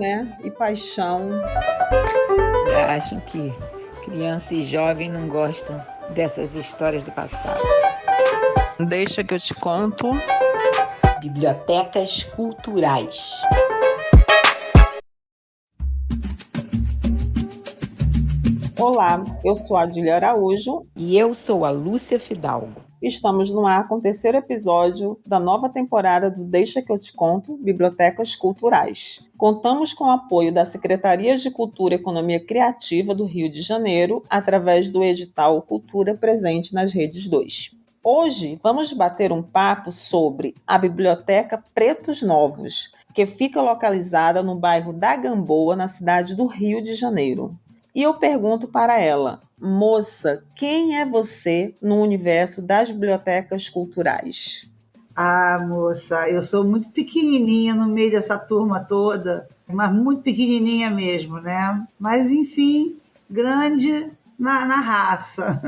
né? E paixão. Acham que criança e jovem não gostam dessas histórias do passado. Deixa que eu te conto. Bibliotecas culturais. Olá, eu sou a Adília Araújo. E eu sou a Lúcia Fidalgo. Estamos no ar com o terceiro episódio da nova temporada do Deixa que eu te conto, Bibliotecas Culturais. Contamos com o apoio da Secretaria de Cultura e Economia Criativa do Rio de Janeiro, através do edital Cultura Presente nas Redes 2. Hoje vamos bater um papo sobre a Biblioteca Pretos Novos, que fica localizada no bairro da Gamboa, na cidade do Rio de Janeiro. E eu pergunto para ela: moça, quem é você no universo das bibliotecas culturais? Moça, eu sou muito pequenininha no meio dessa turma toda, mas muito pequenininha mesmo, né? Mas, enfim, grande na raça.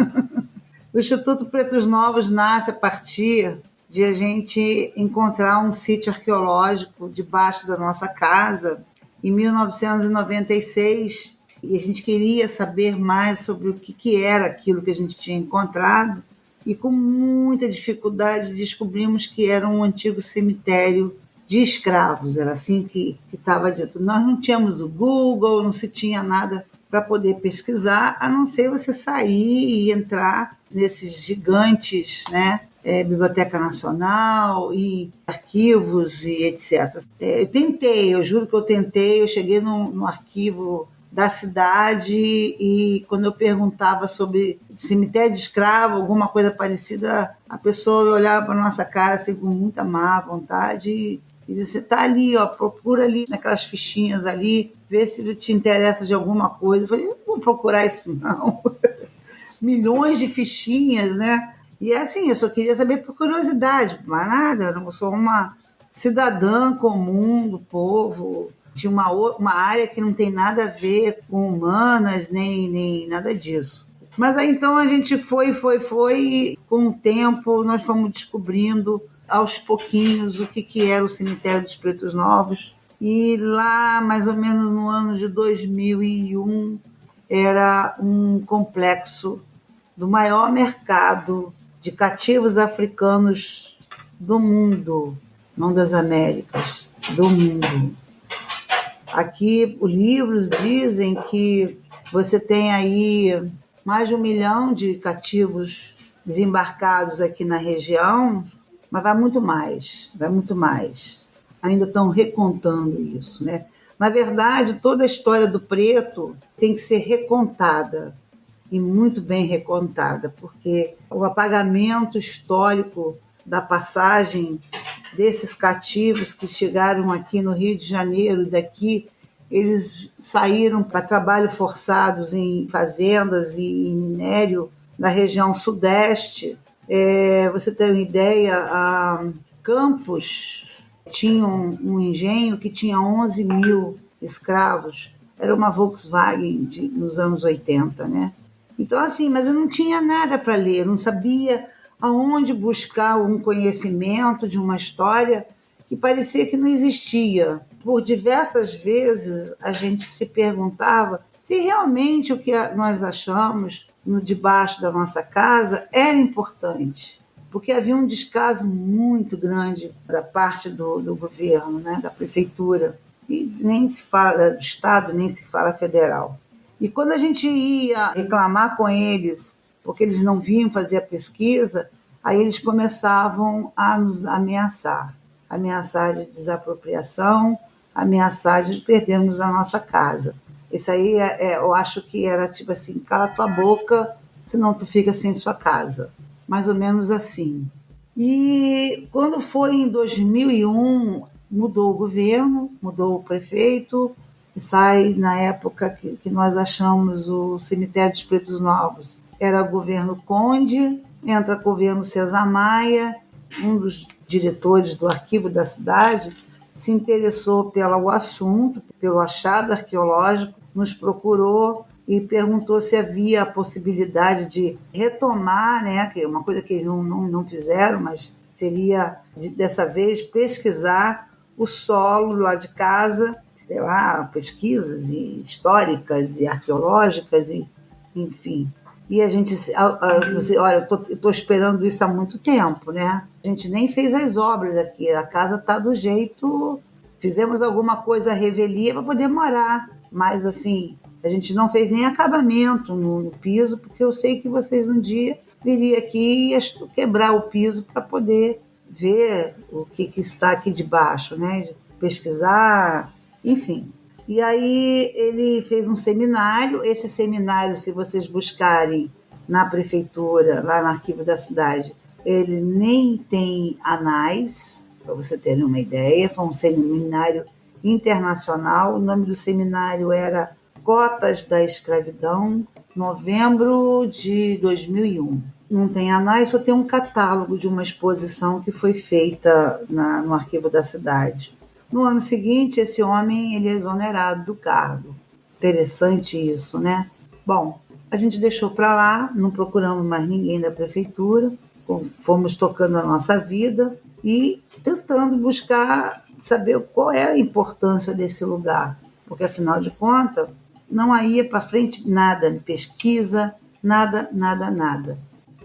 O Instituto Pretos Novos nasce a partir de a gente encontrar um sítio arqueológico debaixo da nossa casa em 1996, e a gente queria saber mais sobre o que era aquilo que a gente tinha encontrado, e com muita dificuldade descobrimos que era um antigo cemitério de escravos, era assim que estava dito. Nós não tínhamos o Google, não se tinha nada para poder pesquisar, a não ser você sair e entrar nesses gigantes, né? Biblioteca Nacional e arquivos e etc. Eu juro que eu tentei, eu cheguei no arquivo da cidade e quando eu perguntava sobre cemitério de escravo, alguma coisa parecida, a pessoa olhava para a nossa cara assim, com muita má vontade e dizia: você está ali, ó, procura ali naquelas fichinhas ali, vê se te interessa de alguma coisa. Eu falei: não vou procurar isso não. Milhões de fichinhas, né? E assim, eu só queria saber por curiosidade, mais nada, eu não sou uma cidadã comum do povo, de uma área que não tem nada a ver com humanas, nem nada disso. Mas aí então a gente foi, e com o tempo nós fomos descobrindo aos pouquinhos o que era o Cemitério dos Pretos Novos. E lá, mais ou menos no ano de 2001, era um complexo do maior mercado de cativos africanos do mundo, não das Américas, do mundo. Aqui, os livros dizem que você tem aí mais de 1 milhão de cativos desembarcados aqui na região, mas vai muito mais. Ainda estão recontando isso, né? Na verdade, toda a história do preto tem que ser recontada, e muito bem recontada, porque o apagamento histórico da passagem desses cativos que chegaram aqui no Rio de Janeiro, daqui eles saíram para trabalho forçados em fazendas e em minério na região sudeste. Você tem uma ideia, a Campos tinha um engenho que tinha 11 mil escravos, era uma Volkswagen nos anos 80, né? Então, assim, mas eu não tinha nada para ler, não sabia aonde buscar um conhecimento de uma história que parecia que não existia. Por diversas vezes a gente se perguntava se realmente o que nós achamos no debaixo da nossa casa era importante, porque havia um descaso muito grande da parte do governo, né, da prefeitura, e nem se fala do Estado, nem se fala federal. E quando a gente ia reclamar com eles, porque eles não vinham fazer a pesquisa, aí eles começavam a nos ameaçar de desapropriação, ameaçar de perdermos a nossa casa. Isso aí eu acho que era tipo assim: cala tua boca, senão tu fica sem sua casa. Mais ou menos assim. E quando foi em 2001, mudou o governo, mudou o prefeito, e sai na época que nós achamos o Cemitério dos Pretos Novos. Era o governo Conde, entra o governo César Maia, um dos diretores do arquivo da cidade, se interessou pelo assunto, pelo achado arqueológico, nos procurou e perguntou se havia a possibilidade de retomar, né, que é uma coisa que eles não fizeram, mas seria, dessa vez, pesquisar o solo lá de casa sei lá, pesquisas históricas e arqueológicas, e, enfim. E a gente, olha, eu estou esperando isso há muito tempo, né? A gente nem fez as obras aqui, a casa está do jeito, fizemos alguma coisa à revelia para poder morar, mas assim, a gente não fez nem acabamento no piso, porque eu sei que vocês um dia viriam aqui e iam quebrar o piso para poder ver o que está aqui debaixo, né? Pesquisar, enfim. E aí ele fez um seminário. Esse seminário, se vocês buscarem na prefeitura, lá no arquivo da cidade, ele nem tem anais, para você terem uma ideia. Foi um seminário internacional. O nome do seminário era Cotas da Escravidão, novembro de 2001. Não tem anais, só tem um catálogo de uma exposição que foi feita no arquivo da cidade. No ano seguinte, esse homem ele é exonerado do cargo. Interessante isso, né? Bom, a gente deixou para lá, não procuramos mais ninguém da prefeitura, fomos tocando a nossa vida e tentando buscar saber qual é a importância desse lugar, porque afinal de contas não ia para frente nada, pesquisa, nada, nada, nada.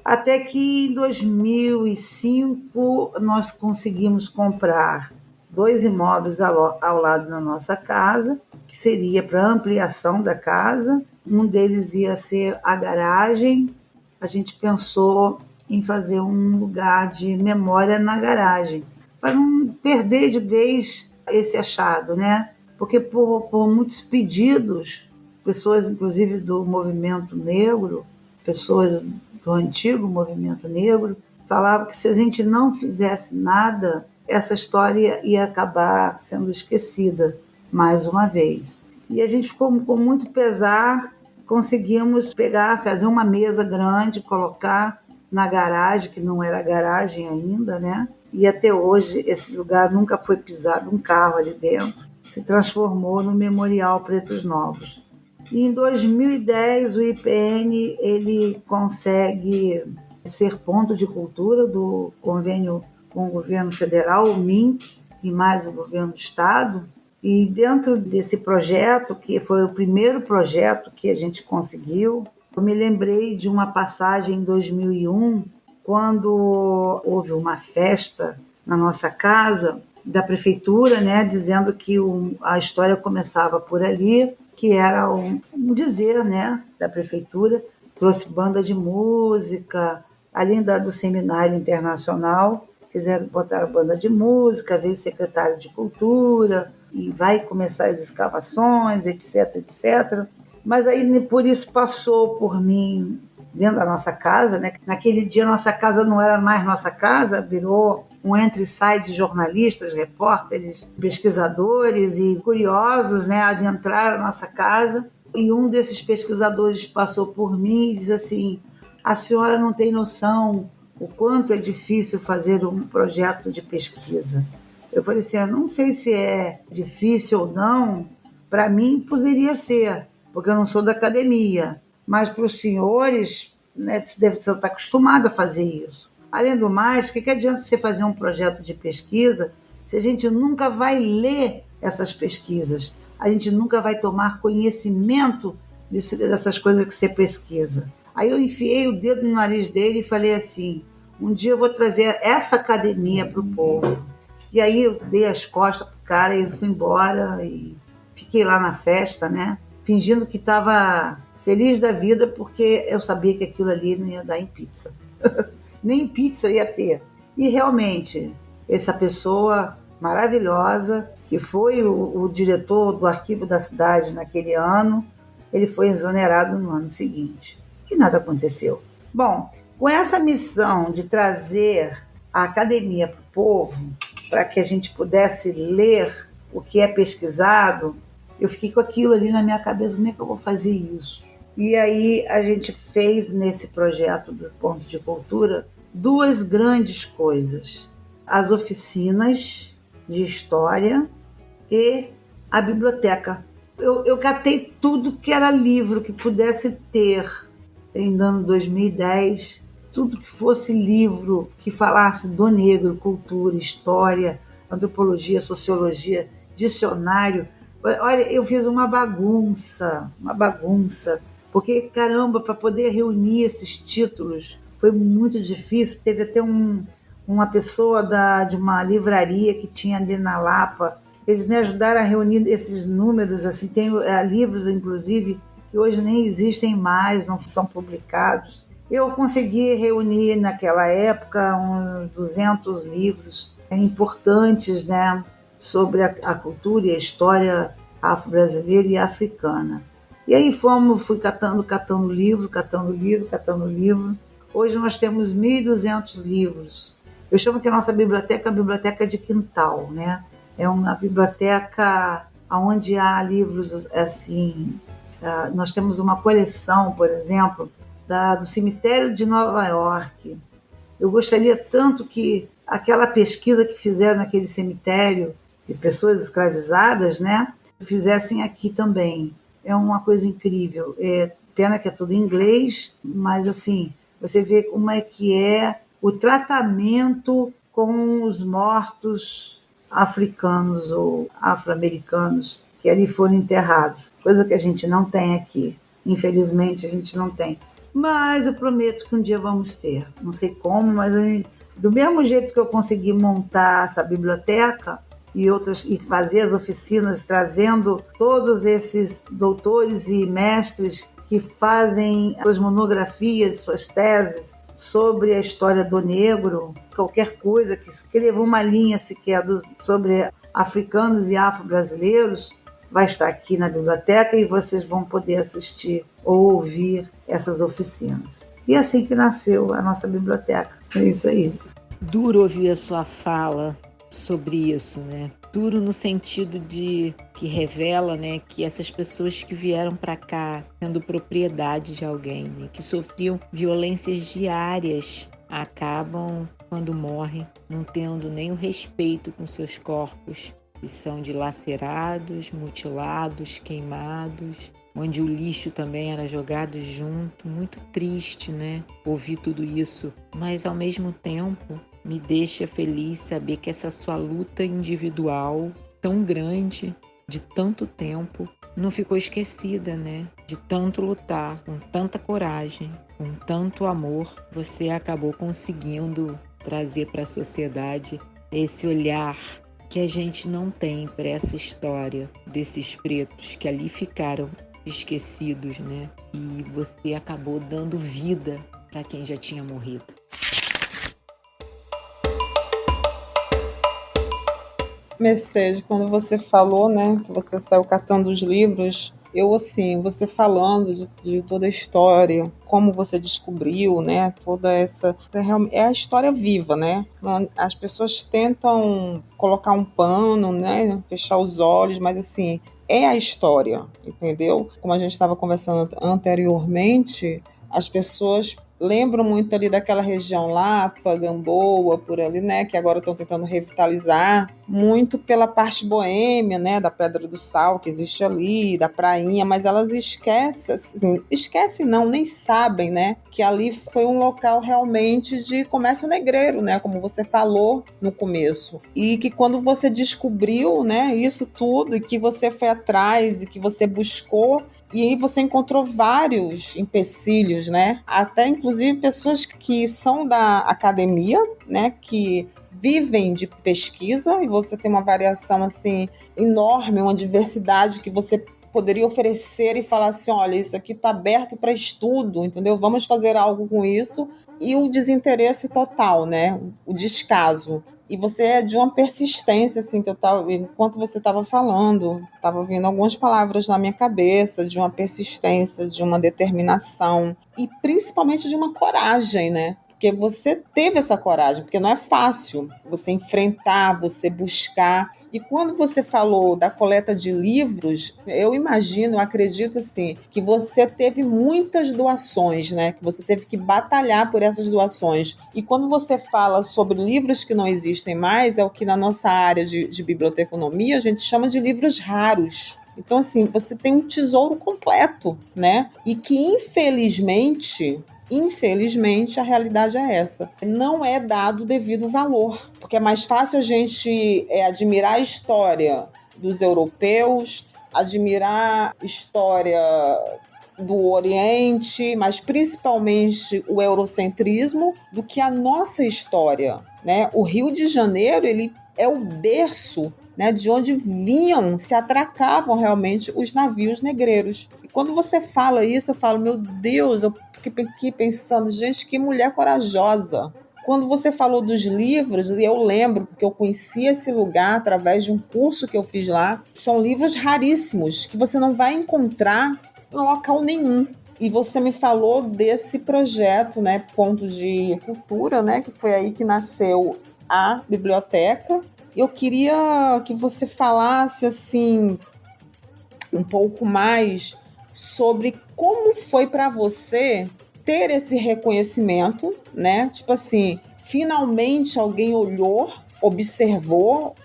Até que em 2005 nós conseguimos comprar 2 imóveis ao lado da nossa casa, que seria para ampliação da casa. Um deles ia ser a garagem. A gente pensou em fazer um lugar de memória na garagem, para não perder de vez esse achado, né? Porque por muitos pedidos, pessoas inclusive do movimento negro, pessoas do antigo movimento negro, falavam que se a gente não fizesse nada, essa história ia acabar sendo esquecida mais uma vez. E a gente ficou com muito pesar, conseguimos fazer uma mesa grande, colocar na garagem, que não era garagem ainda, né? E até hoje esse lugar nunca foi pisado um carro ali dentro, se transformou no Memorial Pretos Novos. E em 2010 o IPN ele consegue ser ponto de cultura do convênio com o governo federal, o MINC, e mais o governo do estado. E dentro desse projeto, que foi o primeiro projeto que a gente conseguiu, eu me lembrei de uma passagem em 2001, quando houve uma festa na nossa casa da prefeitura, né, dizendo que a história começava por ali, que era um dizer, né, da prefeitura. Trouxe banda de música, além do seminário internacional, botaram banda de música, veio o secretário de cultura, e vai começar as escavações, etc, etc. Mas aí, por isso, passou por mim, dentro da nossa casa, né? Naquele dia, nossa casa não era mais nossa casa, virou um entre e sai de jornalistas, repórteres, pesquisadores e curiosos, né, adentraram a nossa casa. E um desses pesquisadores passou por mim e disse assim: a senhora não tem noção o quanto é difícil fazer um projeto de pesquisa. Eu falei assim: eu não sei se é difícil ou não, para mim poderia ser, porque eu não sou da academia, mas para os senhores, né, deve estar acostumado a fazer isso. Além do mais, o que adianta você fazer um projeto de pesquisa se a gente nunca vai ler essas pesquisas, a gente nunca vai tomar conhecimento dessas coisas que você pesquisa? Aí eu enfiei o dedo no nariz dele e falei assim: um dia eu vou trazer essa academia para o povo. E aí eu dei as costas pro cara e fui embora e fiquei lá na festa, né? Fingindo que estava feliz da vida, porque eu sabia que aquilo ali não ia dar em pizza. Nem pizza ia ter. E realmente, essa pessoa maravilhosa, que foi o diretor do arquivo da cidade naquele ano, ele foi exonerado no ano seguinte. E nada aconteceu. Bom, com essa missão de trazer a academia para o povo, para que a gente pudesse ler o que é pesquisado, eu fiquei com aquilo ali na minha cabeça: como é que eu vou fazer isso? E aí a gente fez nesse projeto do Ponto de Cultura 2 grandes coisas: as oficinas de história e a biblioteca. Eu catei tudo que era livro que pudesse ter em ano 2010, tudo que fosse livro que falasse do negro, cultura, história, antropologia, sociologia, dicionário. Olha, eu fiz uma bagunça, porque, caramba, para poder reunir esses títulos foi muito difícil. Teve até uma pessoa de uma livraria que tinha ali na Lapa, eles me ajudaram a reunir esses números, assim, tem livros, inclusive, que hoje nem existem mais, não são publicados. Eu consegui reunir naquela época uns 200 livros importantes, né, sobre a cultura e a história afro-brasileira e africana. E aí fui catando livro, catando livro, catando livro. Hoje nós temos 1.200 livros. Eu chamo que a nossa biblioteca é a biblioteca de quintal, né? É uma biblioteca onde há livros assim. Nós temos uma coleção, por exemplo, do cemitério de Nova York. Eu gostaria tanto que aquela pesquisa que fizeram naquele cemitério de pessoas escravizadas, né, fizessem aqui também. É uma coisa incrível. Pena que é tudo em inglês, mas assim, você vê como é que é o tratamento com os mortos africanos ou afro-americanos que ali foram enterrados, coisa que a gente não tem aqui. Infelizmente, a gente não tem. Mas eu prometo que um dia vamos ter. Não sei como, mas do mesmo jeito que eu consegui montar essa biblioteca e fazer as oficinas trazendo todos esses doutores e mestres que fazem suas monografias, suas teses sobre a história do negro, qualquer coisa que escreva uma linha sequer sobre africanos e afro-brasileiros, vai estar aqui na biblioteca e vocês vão poder assistir ou ouvir essas oficinas. E é assim que nasceu a nossa biblioteca. É isso aí. Duro ouvir a sua fala sobre isso, né? Duro no sentido de que revela, né, que essas pessoas que vieram para cá sendo propriedade de alguém, né, que sofriam violências diárias, acabam, quando morrem, não tendo nem o respeito com seus corpos, que são dilacerados, mutilados, queimados, onde o lixo também era jogado junto. Muito triste, né? Ouvir tudo isso, mas ao mesmo tempo me deixa feliz saber que essa sua luta individual tão grande, de tanto tempo, não ficou esquecida, né? De tanto lutar, com tanta coragem, com tanto amor, você acabou conseguindo trazer para a sociedade esse olhar que a gente não tem para essa história desses pretos que ali ficaram esquecidos, né? E você acabou dando vida para quem já tinha morrido. Mercedes, quando você falou, né, que você saiu catando os livros, eu, assim, você falando de toda a história, como você descobriu, né, toda essa... É a história viva, né? As pessoas tentam colocar um pano, né, fechar os olhos, mas, assim, é a história, entendeu? Como a gente estava conversando anteriormente, as pessoas lembram muito ali daquela região Lapa, Gamboa, por ali, né, que agora estão tentando revitalizar, muito pela parte boêmia, né, da Pedra do Sal que existe ali, da prainha, mas elas esquecem, assim, esquecem não, nem sabem, né, que ali foi um local realmente de comércio negreiro, né, como você falou no começo, e que quando você descobriu, né, isso tudo, e que você foi atrás, e que você buscou, e aí você encontrou vários empecilhos, né? Até inclusive pessoas que são da academia, né? Que vivem de pesquisa, e você tem uma variação assim enorme, uma diversidade que você poderia oferecer e falar assim, olha, isso aqui está aberto para estudo, entendeu? Vamos fazer algo com isso. E o desinteresse total, né? O descaso. E você é de uma persistência, assim, que eu tava, enquanto você estava falando, estava vindo algumas palavras na minha cabeça, de uma persistência, de uma determinação, e principalmente de uma coragem, né? Porque você teve essa coragem, porque não é fácil você enfrentar, você buscar. E quando você falou da coleta de livros, eu imagino, eu acredito assim, que você teve muitas doações, né? Que você teve que batalhar por essas doações. E quando você fala sobre livros que não existem mais, é o que na nossa área de biblioteconomia a gente chama de livros raros. Então, assim, você tem um tesouro completo, né? E que, infelizmente, a realidade é essa. Não é dado o devido valor, porque é mais fácil a gente admirar a história dos europeus, admirar história do Oriente, mas principalmente o eurocentrismo, do que a nossa história, né? O Rio de Janeiro, ele é o berço, né, de onde se atracavam realmente os navios negreiros. E quando você fala isso, eu falo, meu Deus, eu fiquei aqui pensando, gente, que mulher corajosa. Quando você falou dos livros, eu lembro, porque eu conheci esse lugar através de um curso que eu fiz lá. São livros raríssimos, que você não vai encontrar em local nenhum. E você me falou desse projeto, né, Ponto de Cultura, né, que foi aí que nasceu a biblioteca. Eu queria que você falasse assim um pouco mais sobre como foi para você ter esse reconhecimento, né? Tipo assim, finalmente alguém olhou, observou,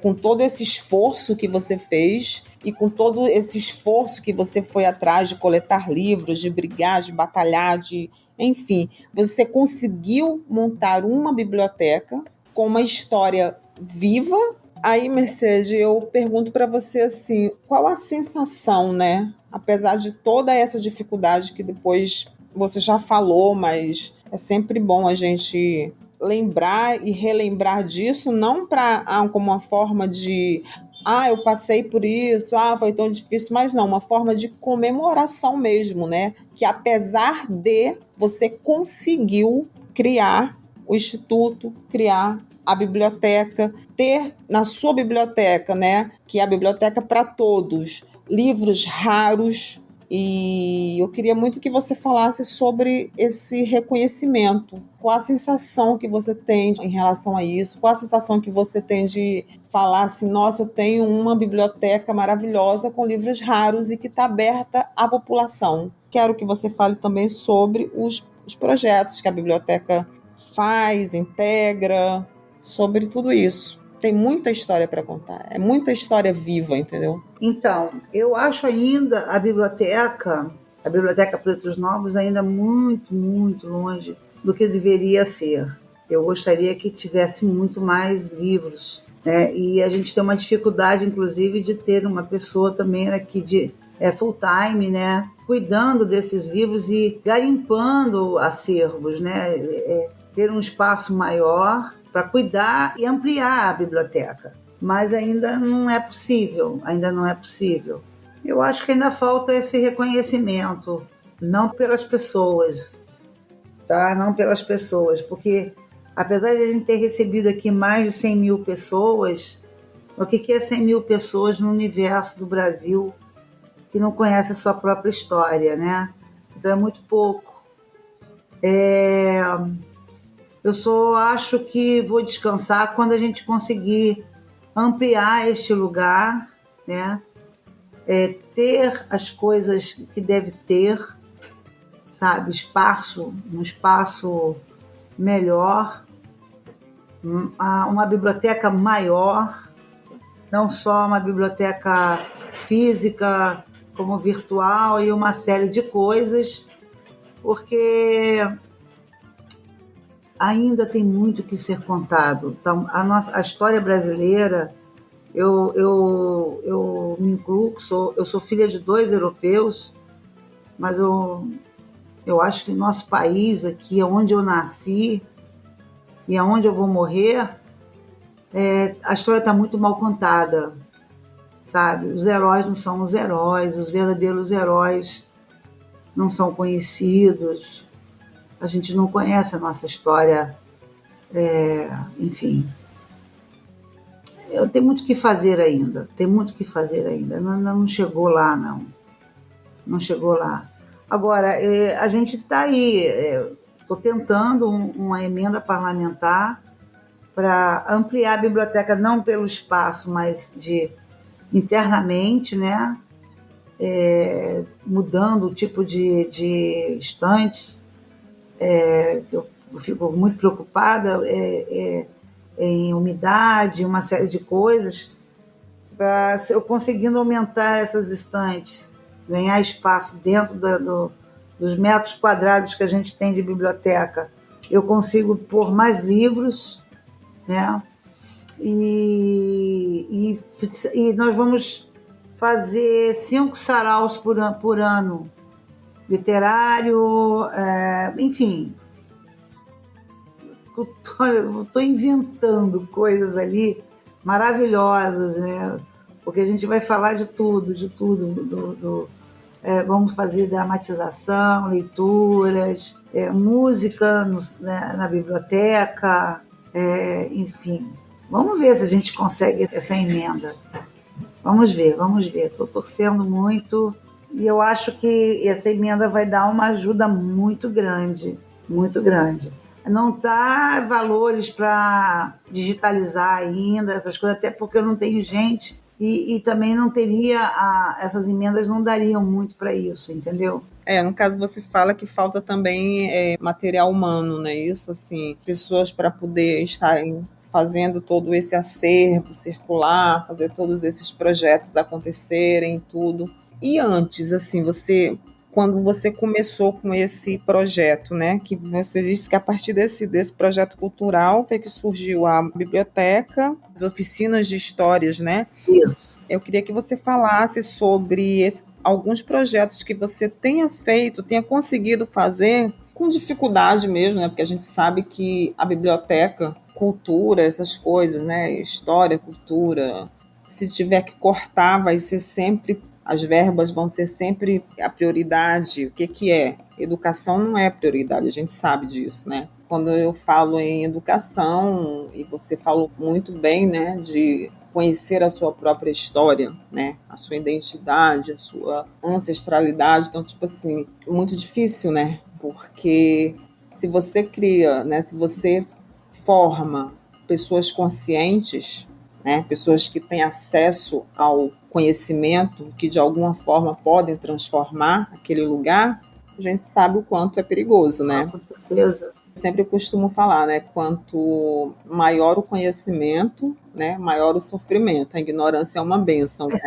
com todo esse esforço que você fez e com todo esse esforço que você foi atrás de coletar livros, de brigar, de batalhar, enfim, você conseguiu montar uma biblioteca com uma história viva. Aí, Mercedes, eu pergunto para você assim, qual a sensação, né? Apesar de toda essa dificuldade que depois você já falou, mas é sempre bom a gente lembrar e relembrar disso, não como uma forma de eu passei por isso, foi tão difícil, mas não, uma forma de comemoração mesmo, né? Que apesar de você conseguiu criar o Instituto, criar a biblioteca, ter na sua biblioteca, né, que é a biblioteca para todos, livros raros, e eu queria muito que você falasse sobre esse reconhecimento. Qual a sensação que você tem em relação a isso? Qual a sensação que você tem de falar assim, nossa, eu tenho uma biblioteca maravilhosa com livros raros e que está aberta à população? Quero que você fale também sobre os projetos que a biblioteca faz, integra, sobre tudo isso. Tem muita história para contar, é muita história viva, entendeu? Então, eu acho ainda a Biblioteca Pretos Novos ainda muito, muito longe do que deveria ser. Eu gostaria que tivesse muito mais livros, né? E a gente tem uma dificuldade, inclusive, de ter uma pessoa também aqui de full time, né? Cuidando desses livros e garimpando acervos, né? Ter um espaço maior para cuidar e ampliar a biblioteca. Mas ainda não é possível. Eu acho que ainda falta esse reconhecimento, não pelas pessoas, tá? Não pelas pessoas, porque apesar de a gente ter recebido aqui mais de 100 mil pessoas, o que é 100 mil pessoas no universo do Brasil que não conhece a sua própria história, né? Então é muito pouco. Eu só acho que vou descansar quando a gente conseguir ampliar este lugar, né? Ter as coisas que deve ter, sabe? Um espaço melhor, uma biblioteca maior, não só uma biblioteca física, como virtual e uma série de coisas, porque ainda tem muito que ser contado. Então, a história brasileira, eu me incluo, eu sou filha de 2 europeus, mas eu acho que o nosso país aqui, onde eu nasci e aonde eu vou morrer, a história está muito mal contada, sabe? Os heróis não são os heróis, os verdadeiros heróis não são conhecidos, a gente não conhece a nossa história, enfim. Tem muito o que fazer ainda, não chegou lá, não chegou lá. Agora, a gente está aí, estou tentando uma emenda parlamentar para ampliar a biblioteca, não pelo espaço, mas internamente, né? Mudando o tipo de estantes. Eu fico muito preocupada em umidade, uma série de coisas, para eu conseguindo aumentar essas estantes, ganhar espaço dentro dos metros quadrados que a gente tem de biblioteca, eu consigo pôr mais livros, né? E nós vamos fazer 5 saraus por ano, literário, enfim. Estou inventando coisas ali maravilhosas, né? Porque a gente vai falar de tudo, vamos fazer dramatização, leituras, música na biblioteca, enfim. Vamos ver se a gente consegue essa emenda. Vamos ver. Estou torcendo muito e eu acho que essa emenda vai dar uma ajuda muito grande, muito grande. Não dá valores para digitalizar ainda essas coisas, até porque eu não tenho gente e também não teria, essas emendas não dariam muito para isso, entendeu? No caso você fala que falta também material humano, né? Isso, assim, pessoas para poder estarem fazendo todo esse acervo circular, fazer todos esses projetos acontecerem, tudo. E antes, assim, quando você começou com esse projeto, né, que você disse que a partir desse projeto cultural foi que surgiu a biblioteca, as oficinas de histórias, né? Isso. Eu queria que você falasse sobre alguns projetos que você tenha feito, tenha conseguido fazer com dificuldade mesmo, né? Porque a gente sabe que a biblioteca, cultura, essas coisas, né? História, cultura, se tiver que cortar, vai ser sempre, as verbas vão ser sempre a prioridade. O que é? Educação não é prioridade, a gente sabe disso, né? Quando eu falo em educação, e você falou muito bem, né, de conhecer a sua própria história, né, a sua identidade, a sua ancestralidade, então, tipo assim, muito difícil, né, porque se você cria, né, se você forma pessoas conscientes, né, pessoas que têm acesso ao conhecimento, que de alguma forma podem transformar aquele lugar, a gente sabe o quanto é perigoso, né? Com certeza. Sempre costumo falar, né? Quanto maior o conhecimento, né? Maior o sofrimento. A ignorância é uma bênção, né?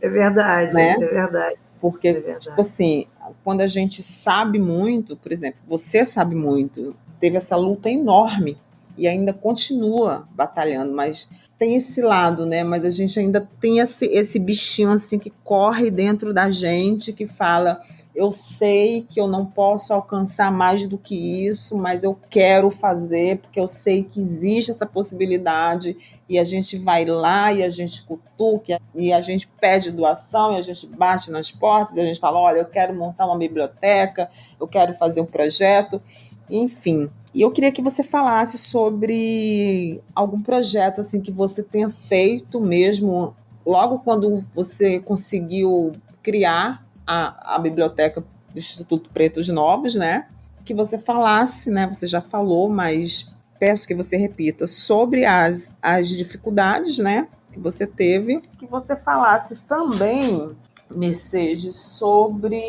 É verdade, né? É verdade. Porque, é verdade. Tipo assim, quando a gente sabe muito, por exemplo, você sabe muito, teve essa luta enorme e ainda continua batalhando, mas tem esse lado, né? Mas a gente ainda tem esse bichinho assim que corre dentro da gente, que fala: eu sei que eu não posso alcançar mais do que isso, mas eu quero fazer, porque eu sei que existe essa possibilidade, e a gente vai lá e a gente cutuca, e a gente pede doação, e a gente bate nas portas, e a gente fala: olha, eu quero montar uma biblioteca, eu quero fazer um projeto, enfim. E eu queria que você falasse sobre algum projeto assim que você tenha feito mesmo logo quando você conseguiu criar a biblioteca do Instituto Pretos Novos, né? Que você falasse, né? Você já falou, mas peço que você repita sobre as dificuldades, né? Que você teve, que você falasse também, Mercedes, sobre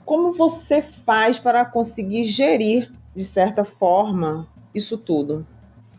como você faz para conseguir gerir, de certa forma, isso tudo.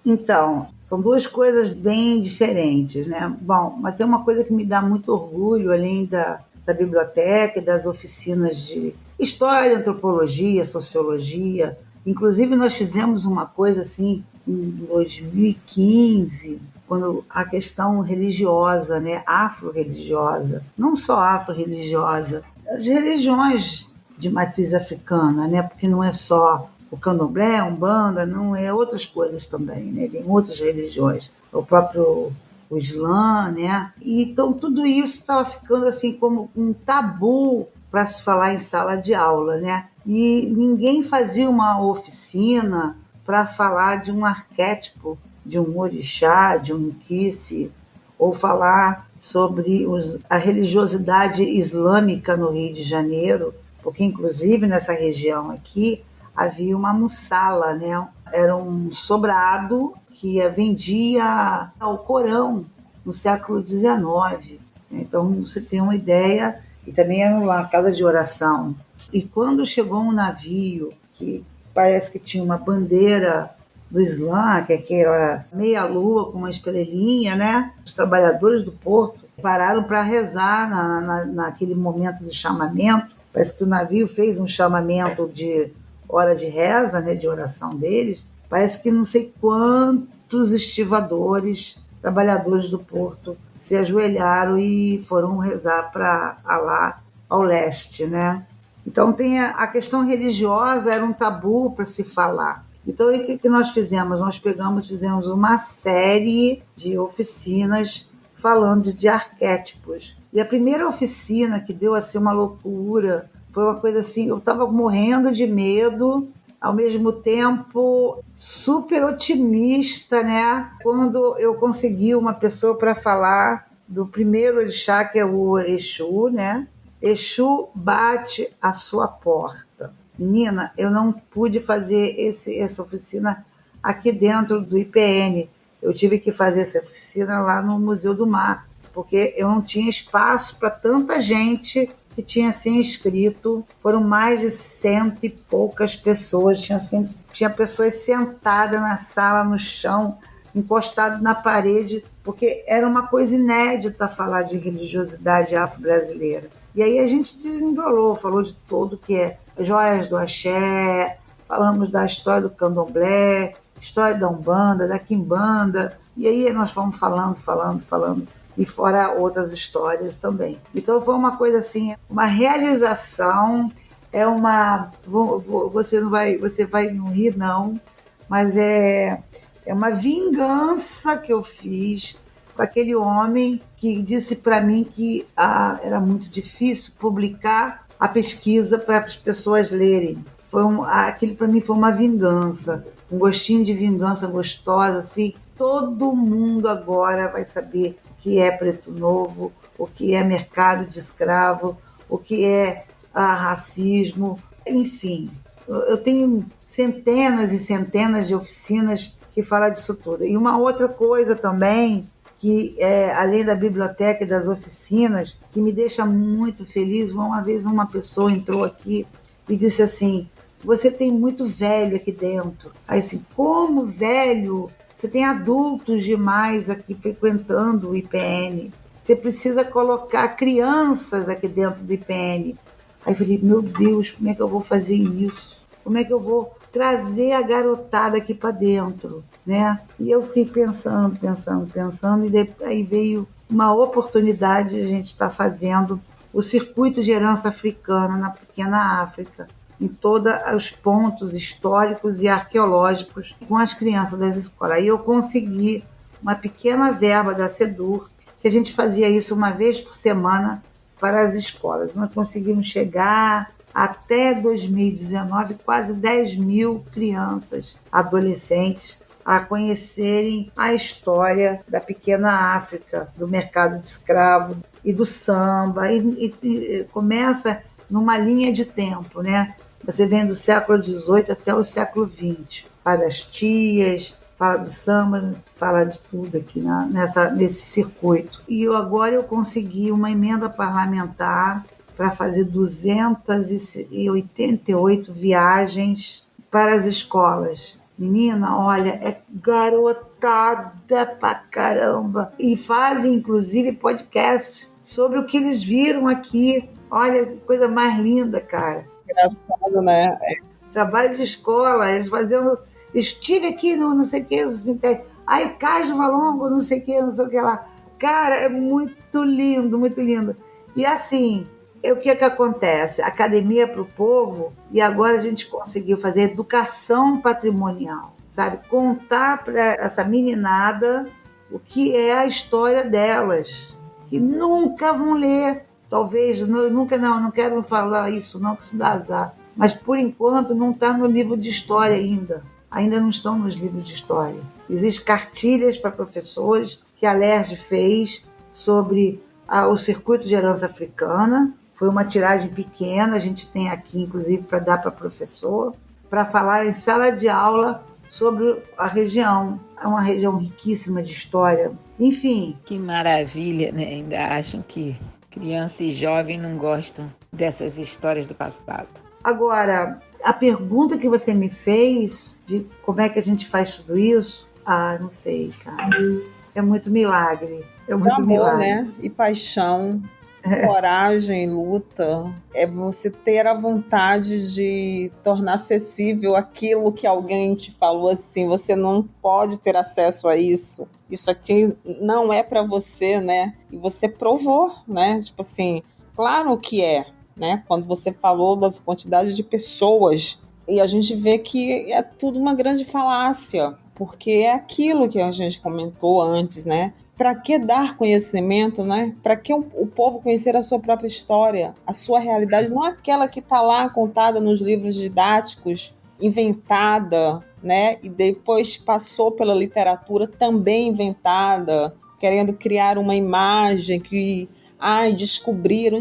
Então, são duas coisas bem diferentes, né? Bom, mas tem uma coisa que me dá muito orgulho, além da biblioteca e das oficinas de história, antropologia, sociologia. Inclusive, nós fizemos uma coisa assim em 2015, quando a questão religiosa, né, afro-religiosa, não só afro-religiosa, as religiões de matriz africana, né, porque não é só o candomblé, a umbanda, não é outras coisas também, né, tem outras religiões, o próprio o Islã, né, e então tudo isso estava ficando assim como um tabu para se falar em sala de aula, né, e ninguém fazia uma oficina para falar de um arquétipo, de um orixá, de um inquice, ou falar sobre a religiosidade islâmica no Rio de Janeiro, porque inclusive nessa região aqui havia uma mussala, né? Era um sobrado que vendia o Corão no século XIX. Então você tem uma ideia, e também era uma casa de oração. E quando chegou um navio que parece que tinha uma bandeira do Islã, que é aquela meia-lua com uma estrelinha, né? Os trabalhadores do porto pararam para rezar naquele momento do chamamento. Parece que o navio fez um chamamento de hora de reza, né? De oração deles. Parece que não sei quantos estivadores, trabalhadores do porto, se ajoelharam e foram rezar para Alá ao leste, né? Então tem a questão religiosa, era um tabu para se falar. Então o que nós fizemos? Nós fizemos uma série de oficinas falando de arquétipos. E a primeira oficina que deu assim uma loucura, foi uma coisa assim, eu estava morrendo de medo, ao mesmo tempo super otimista, né? Quando eu consegui uma pessoa para falar do primeiro orixá, que é o Exu, né? Exu bate a sua porta. Menina, eu não pude fazer essa oficina aqui dentro do IPN. Eu tive que fazer essa oficina lá no Museu do Mar, porque eu não tinha espaço para tanta gente que tinha se inscrito. Foram mais de 100 e poucas pessoas. Tinha pessoas sentadas na sala, no chão, encostadas na parede, porque era uma coisa inédita falar de religiosidade afro-brasileira. E aí a gente desembrolou, falou de tudo que é joias do axé, falamos da história do candomblé, história da Umbanda, da Quimbanda, e aí nós fomos falando, e fora outras histórias também. Então foi uma coisa assim, uma realização, você vai não rir não, mas é uma vingança que eu fiz com aquele homem que disse para mim que era muito difícil publicar a pesquisa para as pessoas lerem. Aquilo para mim foi uma vingança, um gostinho de vingança gostosa, assim. Todo mundo agora vai saber o que é Preto Novo, o que é mercado de escravo, o que é racismo, enfim. Eu tenho centenas e centenas de oficinas que falam disso tudo. E uma outra coisa também, que além da biblioteca e das oficinas, que me deixa muito feliz, uma vez uma pessoa entrou aqui e disse assim, você tem muito velho aqui dentro. Aí assim, como velho? Você tem adultos demais aqui frequentando o IPN. Você precisa colocar crianças aqui dentro do IPN. Aí eu falei, meu Deus, como é que eu vou fazer isso? Como é que eu vou trazer a garotada aqui para dentro, né? E eu fiquei pensando, e aí veio uma oportunidade de a gente estar fazendo o circuito de herança africana na pequena África, em todos os pontos históricos e arqueológicos com as crianças das escolas. Aí eu consegui uma pequena verba da SEDUR, que a gente fazia isso uma vez por semana para as escolas. Nós conseguimos chegar até 2019, quase 10 mil crianças, adolescentes, a conhecerem a história da pequena África, do mercado de escravo e do samba. E começa numa linha de tempo, né? Você vem do século XVIII até o século XX. Fala das tias, fala do samba, fala de tudo aqui nesse circuito. E agora eu consegui uma emenda parlamentar para fazer 288 viagens para as escolas. Menina, olha, é garotada pra caramba. E fazem, inclusive, podcast sobre o que eles viram aqui. Olha, que coisa mais linda, cara. Engraçado, né? Trabalho de escola, eles fazendo... Estive aqui no não sei o que, aí o Cais do Valongo, não sei o que lá. Cara, é muito lindo, muito lindo. E assim, o que acontece? Academia para o povo, e agora a gente conseguiu fazer educação patrimonial, sabe? Contar para essa meninada o que é a história delas, que nunca vão ler. Talvez, não quero falar isso, não, que isso dá azar. Mas, por enquanto, não está no livro de história ainda. Ainda não estão nos livros de história. Existem cartilhas para professores que a LERJ fez sobre o circuito de herança africana. Foi uma tiragem pequena, a gente tem aqui, inclusive, para dar para professor, para falar em sala de aula sobre a região. É uma região riquíssima de história. Enfim. Que maravilha, né? Ainda acham que criança e jovem não gostam dessas histórias do passado. Agora, a pergunta que você me fez de como é que a gente faz tudo isso, não sei, cara. É muito milagre. É muito amor, milagre. Né? E paixão. coragem e luta é você ter a vontade de tornar acessível aquilo que alguém te falou assim, você não pode ter acesso a isso. Isso aqui não é para você, né? E você provou, né? Tipo assim, claro que é, né? Quando você falou da quantidade de pessoas e a gente vê que é tudo uma grande falácia, porque é aquilo que a gente comentou antes, né? Para que dar conhecimento, né? Para que o povo conhecer a sua própria história, a sua realidade, não aquela que está lá contada nos livros didáticos, inventada, né? E depois passou pela literatura também inventada, querendo criar uma imagem que, ai, descobriram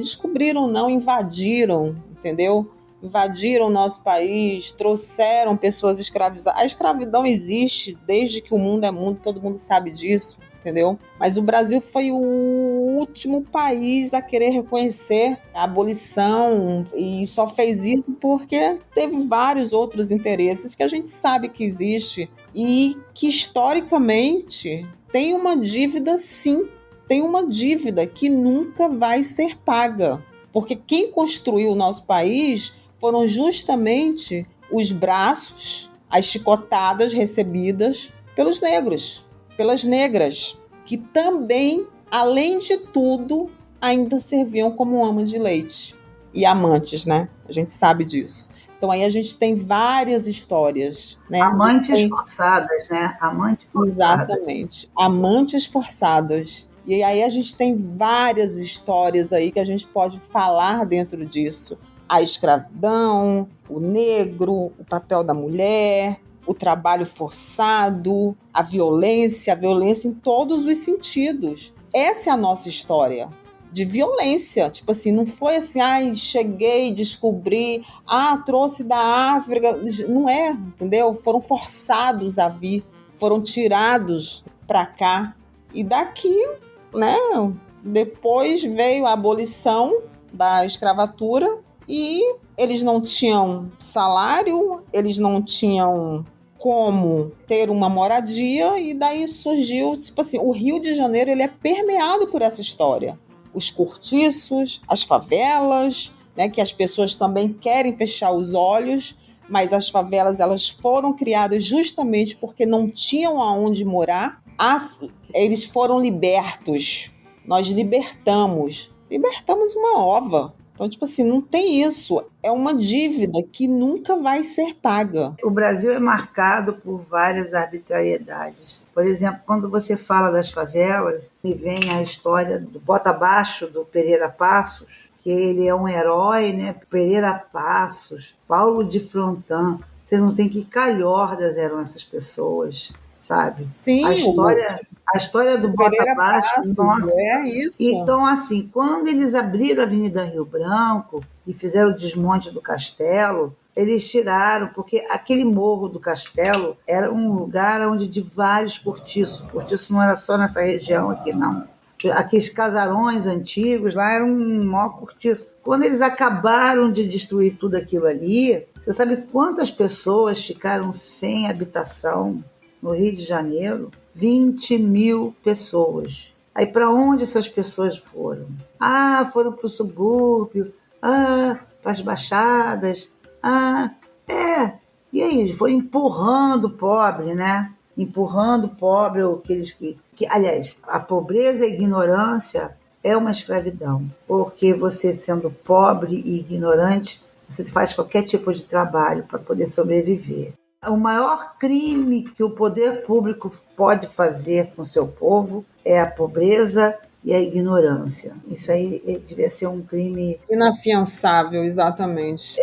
não, invadiram, entendeu? Invadiram o nosso país, trouxeram pessoas escravizadas. A escravidão existe desde que o mundo é mundo, todo mundo sabe disso, entendeu? Mas o Brasil foi o último país a querer reconhecer a abolição e só fez isso porque teve vários outros interesses que a gente sabe que existe e que historicamente tem uma dívida, sim, tem uma dívida que nunca vai ser paga. Porque quem construiu o nosso país foram justamente os braços, as chicotadas recebidas pelos negros, pelas negras, que também, além de tudo, ainda serviam como ama de leite e amantes, né? A gente sabe disso. Então aí a gente tem várias histórias, né? A gente Amantes tem forçadas, né? Amantes forçadas. exatamente, amantes forçados. E aí a gente tem várias histórias aí que a gente pode falar dentro disso. A escravidão, o negro, o papel da mulher, o trabalho forçado, a violência em todos os sentidos. Essa é a nossa história de violência. Tipo assim, não foi assim, ai, cheguei, descobri, trouxe da África. Não é, entendeu? Foram forçados a vir, foram tirados para cá. E daqui, né, depois veio a abolição da escravatura e eles não tinham salário, eles não tinham como ter uma moradia, e daí surgiu, tipo assim, o Rio de Janeiro ele é permeado por essa história. Os cortiços, as favelas, né, que as pessoas também querem fechar os olhos, mas as favelas elas foram criadas justamente porque não tinham aonde morar. Eles foram libertos. Nós libertamos uma ova. Então, tipo assim, não tem isso. É uma dívida que nunca vai ser paga. O Brasil é marcado por várias arbitrariedades. Por exemplo, quando você fala das favelas, me vem a história do Bota Abaixo, do Pereira Passos, que ele é um herói, né? Pereira Passos, Paulo de Frontin. Você não tem que calhordas eram essas pessoas, sabe? A Sim, história, a história do o Bota Pereira Abaixo, Passos, nossa. é isso. Então, assim, quando eles abriram a Avenida Rio Branco e fizeram o desmonte do castelo, eles tiraram, porque aquele morro do castelo era um lugar onde de vários cortiços. Cortiço não era só nessa região aqui, não. Aqueles casarões antigos lá eram um maior cortiço. Quando eles acabaram de destruir tudo aquilo ali, você sabe quantas pessoas ficaram sem habitação no Rio de Janeiro? 20 mil pessoas. Aí para onde essas pessoas foram? Foram para o subúrbio, para as baixadas, E aí, foi empurrando o pobre, né? Empurrando o pobre, aqueles aliás, a pobreza e a ignorância é uma escravidão, porque você sendo pobre e ignorante, você faz qualquer tipo de trabalho para poder sobreviver. O maior crime que o poder público pode fazer com o seu povo é a pobreza e a ignorância. Isso aí devia ser um crime Inafiançável, exatamente.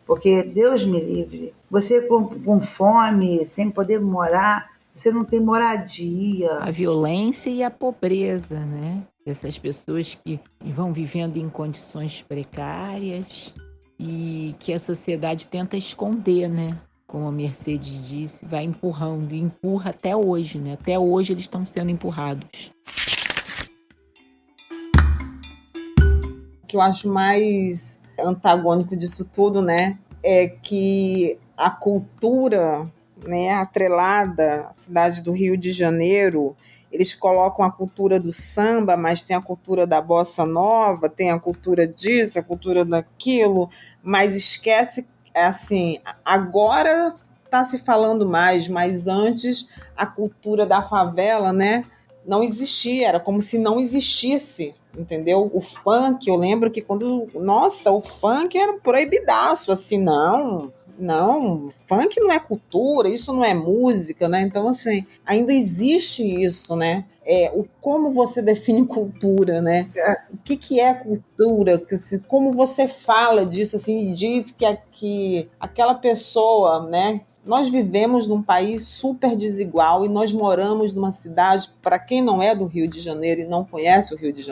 porque Deus me livre. Você com fome, sem poder morar, você não tem moradia. A violência e a pobreza, né? Essas pessoas que vão vivendo em condições precárias e que a sociedade tenta esconder, né? Como a Mercedes disse, vai empurrando e empurra até hoje, né? Até hoje eles estão sendo empurrados. O que eu acho mais antagônico disso tudo, né, é que a cultura, né, atrelada à cidade do Rio de Janeiro, eles colocam a cultura do samba, mas tem a cultura da bossa nova, tem a cultura disso, a cultura daquilo, mas esquece, assim, agora está se falando mais, mas antes a cultura da favela, né, não existia, era como se não existisse, entendeu? O funk, eu lembro que nossa, o funk era proibidaço, assim, não, funk não é cultura, isso não é música, né? Então, assim, ainda existe isso, né? Como você define cultura, né? O que é cultura? Como você fala disso, assim, e diz que aquela pessoa, né? Nós vivemos num país super desigual e nós moramos numa cidade, para quem não é do Rio de Janeiro e não conhece o Rio de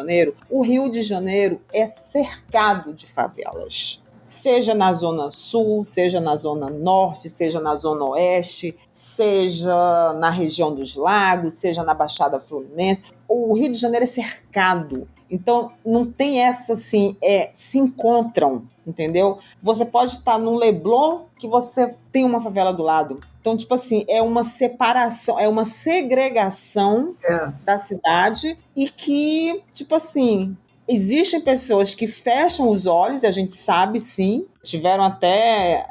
Janeiro é cercado de favelas. Seja na Zona Sul, seja na Zona Norte, seja na Zona Oeste, seja na região dos Lagos, seja na Baixada Fluminense. O Rio de Janeiro é cercado. Então, não tem essa assim, se encontram, entendeu? Você pode estar no Leblon que você tem uma favela do lado. Então, tipo assim, é uma separação, é uma segregação da cidade e que, tipo assim, existem pessoas que fecham os olhos, e a gente sabe, sim, tiveram até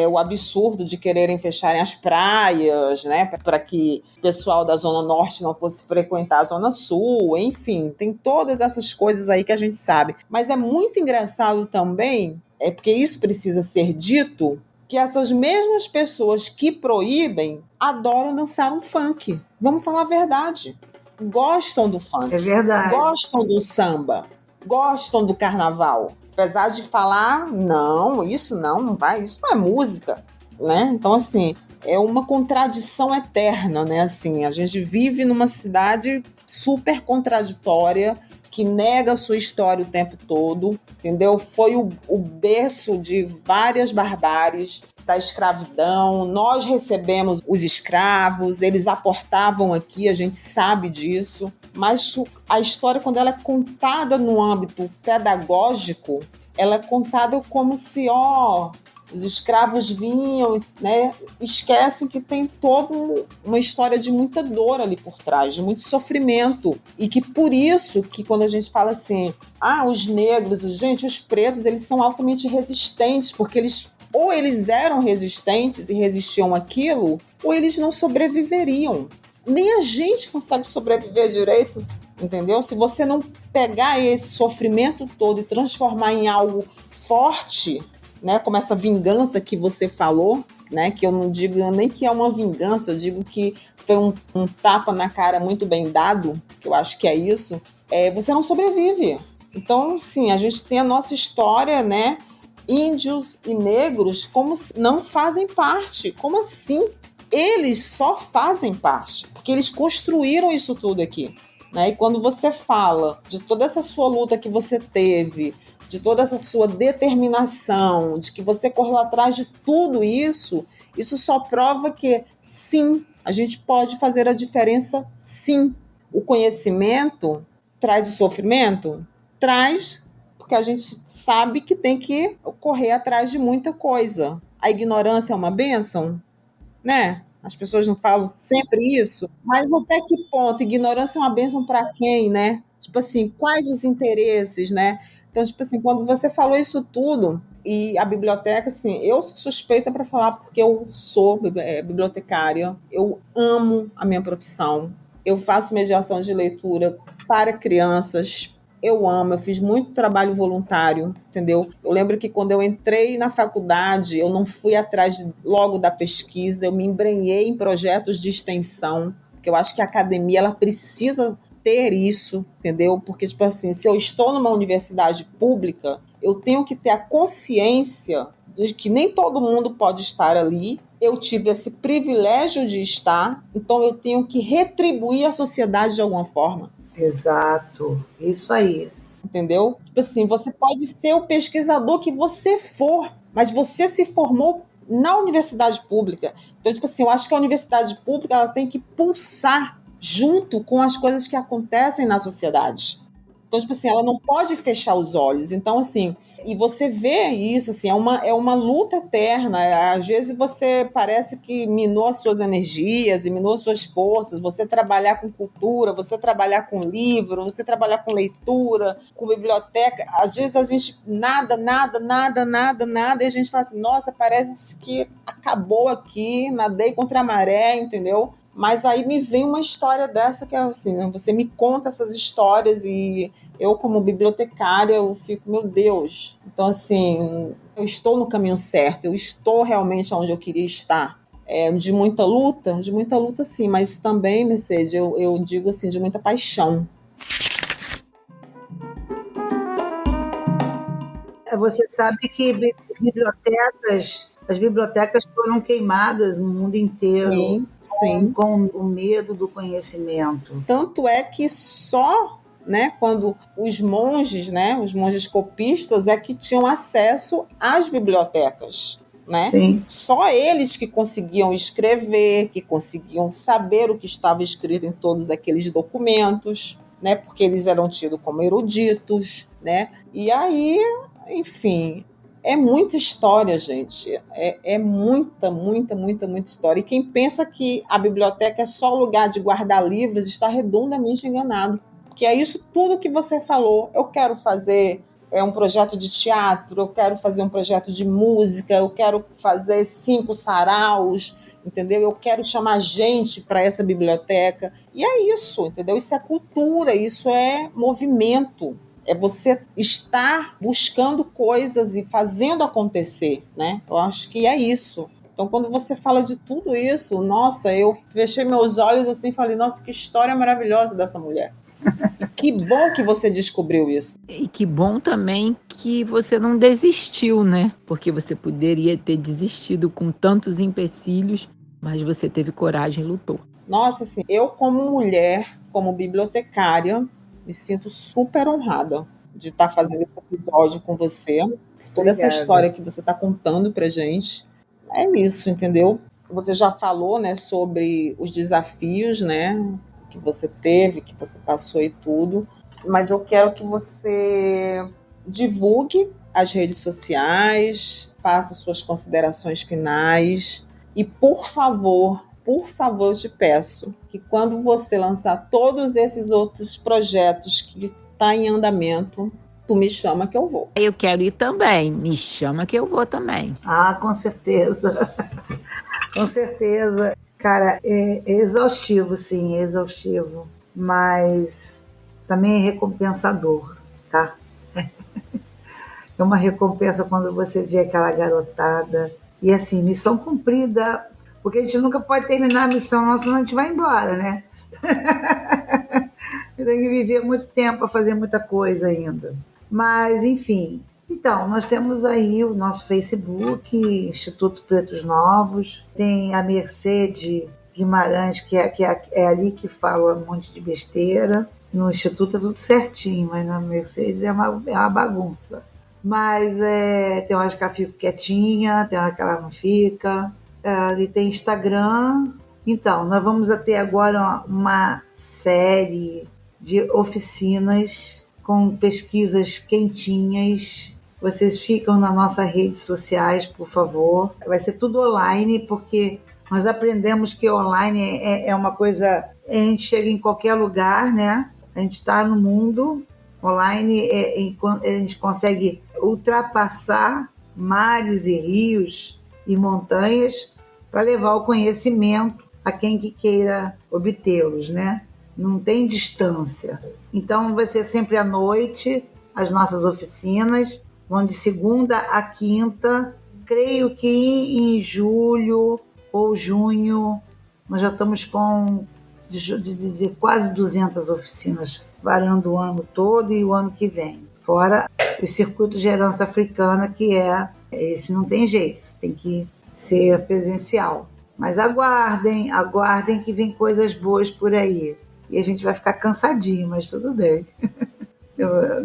o absurdo de quererem fecharem as praias, né, para que o pessoal da Zona Norte não fosse frequentar a Zona Sul, enfim, tem todas essas coisas aí que a gente sabe. Mas é muito engraçado também, porque isso precisa ser dito, que essas mesmas pessoas que proíbem adoram dançar um funk. Vamos falar a verdade. Gostam do funk. É verdade. Gostam do samba. Gostam do carnaval. Apesar de falar, não vai, isso não é música, né? Então, assim, é uma contradição eterna, né? Assim, a gente vive numa cidade super contraditória, que nega a sua história o tempo todo, entendeu? Foi o berço de várias barbáries, da escravidão, nós recebemos os escravos, eles aportavam aqui, a gente sabe disso, mas a história, quando ela é contada no âmbito pedagógico, ela é contada como se, os escravos vinham, né? Esquecem que tem toda uma história de muita dor ali por trás, de muito sofrimento, e que por isso que quando a gente fala assim, os negros, os pretos, eles são altamente resistentes, porque ou eles eram resistentes e resistiam àquilo, ou eles não sobreviveriam. Nem a gente consegue sobreviver direito, entendeu? Se você não pegar esse sofrimento todo e transformar em algo forte, né, como essa vingança que você falou, né, que eu não digo nem que é uma vingança, eu digo que foi um tapa na cara muito bem dado, que eu acho que é isso, você não sobrevive. Então, sim, a gente tem a nossa história, né, índios e negros como se não fazem parte. Como assim? Eles só fazem parte, porque eles construíram isso tudo aqui, né? E quando você fala de toda essa sua luta que você teve, de toda essa sua determinação, de que você correu atrás de tudo isso, isso só prova que, sim, a gente pode fazer a diferença, sim. O conhecimento traz o sofrimento? Traz, porque a gente sabe que tem que correr atrás de muita coisa. A ignorância é uma bênção, né? As pessoas não falam sempre isso, mas até que ponto? Ignorância é uma bênção para quem, né? Tipo assim, quais os interesses, né? Então, tipo assim, quando você falou isso tudo, e a biblioteca, assim, eu sou suspeita para falar porque eu sou bibliotecária, eu amo a minha profissão, eu faço mediação de leitura para crianças, eu fiz muito trabalho voluntário, entendeu? Eu lembro que quando eu entrei na faculdade, eu não fui atrás logo da pesquisa, eu me embrenhei em projetos de extensão, porque eu acho que a academia, ela precisa ter isso, entendeu? Porque, tipo assim, se eu estou numa universidade pública, eu tenho que ter a consciência de que nem todo mundo pode estar ali. Eu tive esse privilégio de estar, então eu tenho que retribuir à sociedade de alguma forma. Exato, isso aí. Entendeu? Tipo assim, você pode ser o pesquisador que você for, mas você se formou na universidade pública. Então, tipo assim, eu acho que a universidade pública ela tem que pulsar junto com as coisas que acontecem na sociedade. Então, tipo assim, ela não pode fechar os olhos. Então, assim, e você vê isso, assim, é uma luta eterna. Às vezes você parece que minou as suas energias e minou as suas forças. Você trabalhar com cultura, você trabalhar com livro, você trabalhar com leitura, com biblioteca. Às vezes a gente nada, e a gente fala assim, nossa, parece que acabou aqui, nadei contra a maré, entendeu? Mas aí me vem uma história dessa que é assim, você me conta essas histórias e eu, como bibliotecária, eu fico, meu Deus. Então, assim, eu estou no caminho certo, eu estou realmente onde eu queria estar. De muita luta sim, mas também, Mercedes, eu digo assim, de muita paixão. Você sabe que as bibliotecas foram queimadas no mundo inteiro Sim, sim. com o medo do conhecimento. Tanto é que só, né, quando os monges copistas é que tinham acesso às bibliotecas, né? Sim. Só eles que conseguiam escrever, que conseguiam saber o que estava escrito em todos aqueles documentos, né? Porque eles eram tidos como eruditos, né? E aí, enfim, é muita história, gente. É muita história. E quem pensa que a biblioteca é só lugar de guardar livros está redondamente enganado. Porque é isso tudo que você falou. Eu quero fazer um projeto de teatro, eu quero fazer um projeto de música, eu quero fazer 5 saraus, entendeu? Eu quero chamar gente para essa biblioteca. E é isso, entendeu? Isso é cultura, isso é movimento. É você estar buscando coisas e fazendo acontecer, né? Eu acho que é isso. Então, quando você fala de tudo isso, nossa, eu fechei meus olhos assim e falei, nossa, que história maravilhosa dessa mulher. E que bom que você descobriu isso. E que bom também que você não desistiu, né? Porque você poderia ter desistido com tantos empecilhos, mas você teve coragem e lutou. Nossa, assim, eu como mulher, como bibliotecária, me sinto super honrada de estar fazendo esse episódio com você. Toda essa história que você está contando pra gente. É isso, entendeu? Você já falou, né, sobre os desafios, né, que você teve, que você passou e tudo. Mas eu quero que você divulgue as redes sociais, faça suas considerações finais e, por favor, eu te peço que quando você lançar todos esses outros projetos que tá em andamento, tu me chama que eu vou. Eu quero ir também, me chama que eu vou também. Ah, com certeza. Com certeza. Cara, é exaustivo, sim, é exaustivo. Mas também é recompensador, tá? É uma recompensa quando você vê aquela garotada. E assim, missão cumprida, porque a gente nunca pode terminar a missão nossa, senão a gente vai embora, né? Tem que viver muito tempo para fazer muita coisa ainda. Mas, enfim. Então, nós temos aí o nosso Facebook, Instituto Pretos Novos. Tem a Mercedes Guimarães, é ali que fala um monte de besteira. No Instituto é tudo certinho, mas na Mercedes é uma bagunça. Mas tem horas que ela fica quietinha, tem horas que ela não fica. E tem Instagram. Então, nós vamos ter agora uma série de oficinas com pesquisas quentinhas. Vocês ficam nas nossas redes sociais, por favor. Vai ser tudo online, porque nós aprendemos que online é uma coisa... A gente chega em qualquer lugar, né? A gente está no mundo. Online a gente consegue ultrapassar mares e rios e montanhas para levar o conhecimento a quem que queira obtê-los, né? Não tem distância. Então, vai ser sempre à noite, as nossas oficinas, vão de segunda a quinta. Creio que em julho ou junho, nós já estamos com, de dizer, quase 200 oficinas, varando o ano todo e o ano que vem. Fora o circuito de herança africana, que esse não tem jeito, tem que ser presencial. Mas aguardem que vem coisas boas por aí. E a gente vai ficar cansadinho, mas tudo bem.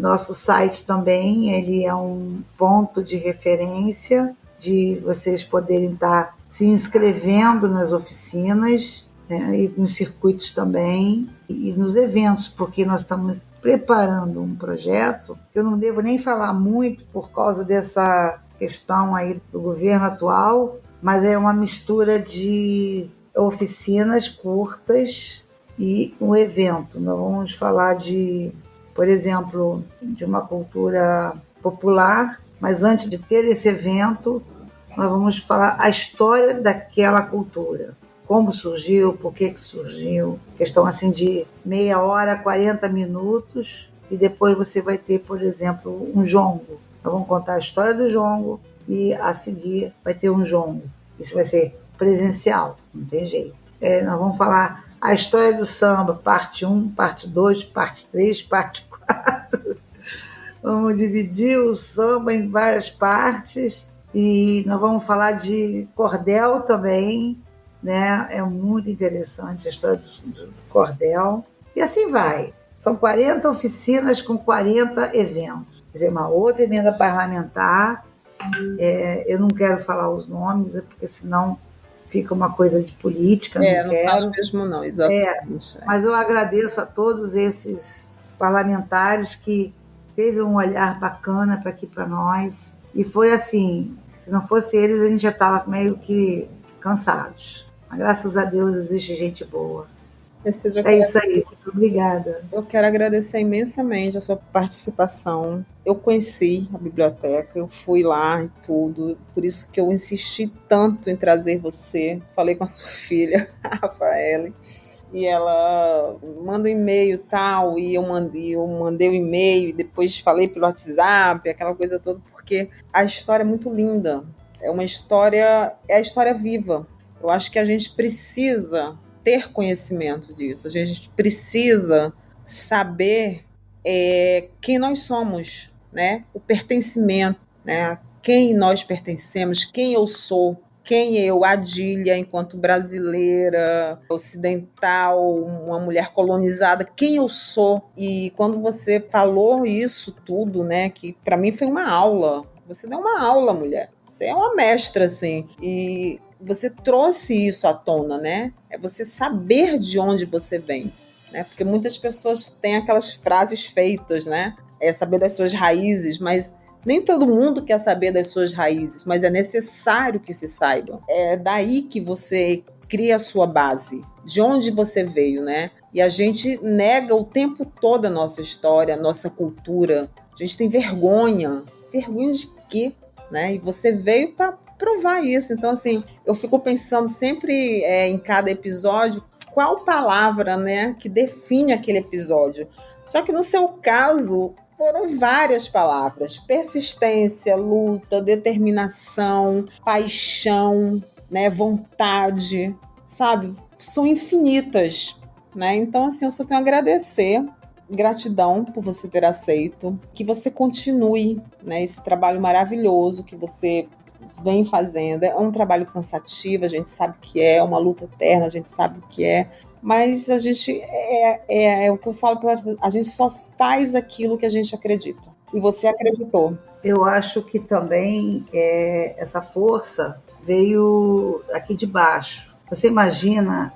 Nosso site também, ele é um ponto de referência de vocês poderem estar se inscrevendo nas oficinas né? E nos circuitos também, e nos eventos, porque nós estamos preparando um projeto que eu não devo nem falar muito por causa dessa questão aí do governo atual, mas é uma mistura de oficinas curtas e um evento. Nós vamos falar de, por exemplo, de uma cultura popular, mas antes de ter esse evento, nós vamos falar a história daquela cultura. Como surgiu, por que surgiu, questão assim de meia hora, 40 minutos, e depois você vai ter, por exemplo, um jongo. Nós vamos contar a história do jongo e a seguir vai ter um jongo. Isso vai ser presencial, não tem jeito. Nós vamos falar a história do samba, parte 1, parte 2, parte 3, parte 4. Vamos dividir o samba em várias partes e nós vamos falar de cordel também, né? É muito interessante a história do cordel. E assim vai. São 40 oficinas com 40 eventos. Quer dizer, uma outra emenda parlamentar. Eu não quero falar os nomes, porque senão fica uma coisa de política. Não falo mesmo não, exatamente. Mas eu agradeço a todos esses parlamentares que teve um olhar bacana para aqui para nós. E foi assim, se não fosse eles, a gente já estava meio que cansados. Mas graças a Deus existe gente boa. Isso aí, muito obrigada. Eu quero agradecer imensamente a sua participação. Eu conheci a biblioteca, eu fui lá e tudo, por isso que eu insisti tanto em trazer você. Falei com a sua filha, a Rafaela, e ela manda um e-mail tal, e eu mandei o e-mail, e depois falei pelo WhatsApp, aquela coisa toda, porque a história é muito linda. É a história viva. Eu acho que a gente precisa ter conhecimento disso, a gente precisa saber quem nós somos, né? O pertencimento, né? A quem nós pertencemos, quem eu sou, quem eu, Adília, enquanto brasileira, ocidental, uma mulher colonizada, quem eu sou. E quando você falou isso tudo, né, que para mim foi uma aula, você deu uma aula, mulher, você é uma mestra, assim, e você trouxe isso à tona, né? É você saber de onde você vem, né? Porque muitas pessoas têm aquelas frases feitas, né? É saber das suas raízes, mas nem todo mundo quer saber das suas raízes, mas é necessário que se saiba. É daí que você cria a sua base, de onde você veio, né? E a gente nega o tempo todo a nossa história, a nossa cultura. A gente tem vergonha. Vergonha de quê? Né? E você veio para provar isso. Então, assim, eu fico pensando sempre em cada episódio qual palavra, né, que define aquele episódio. Só que no seu caso foram várias palavras: persistência, luta, determinação, paixão, né, vontade, sabe? São infinitas, né? Então, assim, eu só tenho a agradecer. Gratidão por você ter aceito, que você continue, né, esse trabalho maravilhoso que você vem fazendo. É um trabalho cansativo, a gente sabe que é uma luta eterna, a gente sabe que é, mas a gente é o que eu falo, a gente só faz aquilo que a gente acredita, e você acreditou. Eu acho que também essa força veio aqui de baixo. Você imagina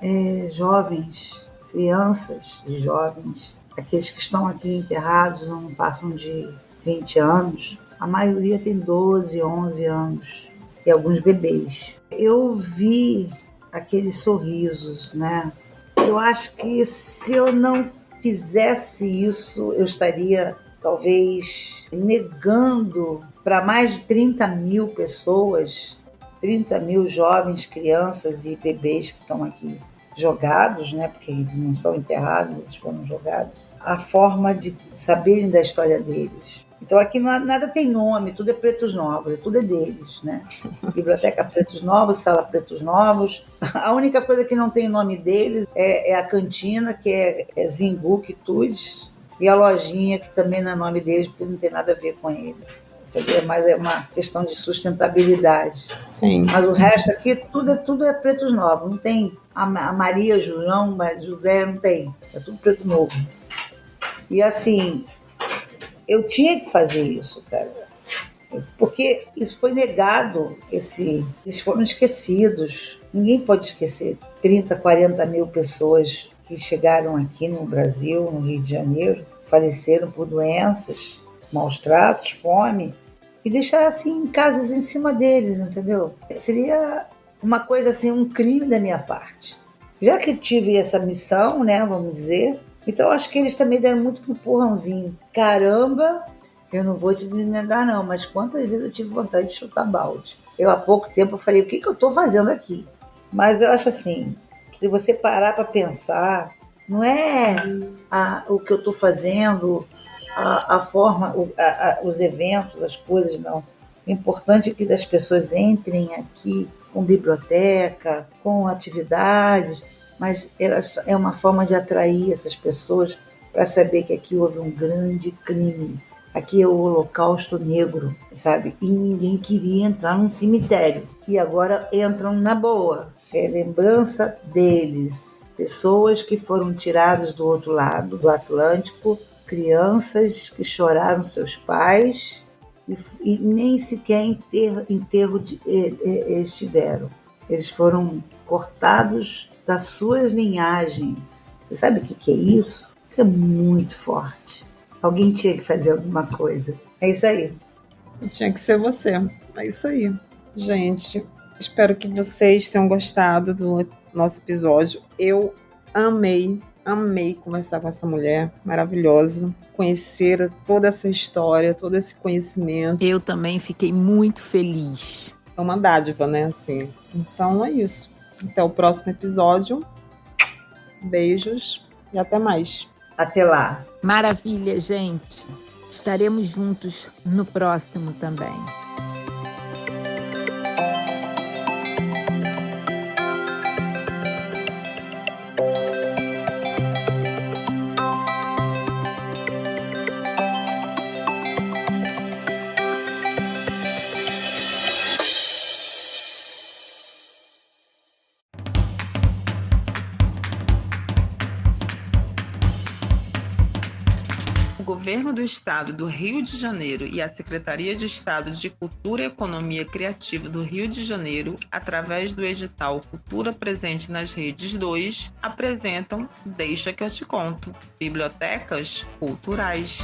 jovens, crianças e jovens, aqueles que estão aqui enterrados não passam de 20 anos, a maioria tem 12, 11 anos, e alguns bebês. Eu vi aqueles sorrisos, né? Eu acho que se eu não fizesse isso, eu estaria talvez negando para mais de 30 mil pessoas, 30 mil jovens, crianças e bebês que estão aqui jogados, né? Porque eles não são enterrados, eles foram jogados, a forma de saberem da história deles. Então aqui nada tem nome, tudo é Pretos Novos, tudo é deles, né? Biblioteca Pretos Novos, Sala Pretos Novos. A única coisa que não tem nome deles é a cantina, que é Zimbu Quitudes, e a lojinha, que também não é nome deles, porque não tem nada a ver com eles. Isso aqui é uma questão de sustentabilidade. Sim. Mas o resto aqui, tudo é Pretos Novos. Não tem a Maria, João, José, não tem. É tudo Preto Novo. E assim, eu tinha que fazer isso, cara. Porque isso foi negado, eles foram esquecidos. Ninguém pode esquecer 30, 40 mil pessoas que chegaram aqui no Brasil, no Rio de Janeiro, faleceram por doenças, maus tratos, fome, e deixar assim casas em cima deles, entendeu? Seria uma coisa assim, um crime da minha parte. Já que tive essa missão, né, vamos dizer, então acho que eles também deram muito um empurrãozinho. Caramba, eu não vou te negar não, mas quantas vezes eu tive vontade de chutar balde. Eu há pouco tempo falei, o que eu estou fazendo aqui? Mas eu acho assim, se você parar para pensar, não é o que eu estou fazendo, a forma, os eventos, as coisas, não. O importante é que as pessoas entrem aqui com biblioteca, com atividades, mas é uma forma de atrair essas pessoas para saber que aqui houve um grande crime. Aqui é o Holocausto Negro, sabe? E ninguém queria entrar num cemitério. E agora entram na boa. É lembrança deles. Pessoas que foram tiradas do outro lado do Atlântico, crianças que choraram seus pais e nem sequer enterro estiveram. Eles foram cortados das suas linhagens. Você sabe o que é isso? Isso é muito forte. Alguém tinha que fazer alguma coisa. É isso aí. Tinha que ser você. É isso aí. Gente, espero que vocês tenham gostado do nosso episódio. Eu amei conversar com essa mulher maravilhosa, conhecer toda essa história, todo esse conhecimento. Eu também fiquei muito feliz. É uma dádiva, né? Assim. Então é isso. Até o próximo episódio. Beijos e até mais. Até lá. Maravilha, gente. Estaremos juntos no próximo também. O Governo do Estado do Rio de Janeiro e a Secretaria de Estado de Cultura e Economia Criativa do Rio de Janeiro, através do edital Cultura Presente nas Redes 2, apresentam Deixa que eu te conto, Bibliotecas Culturais.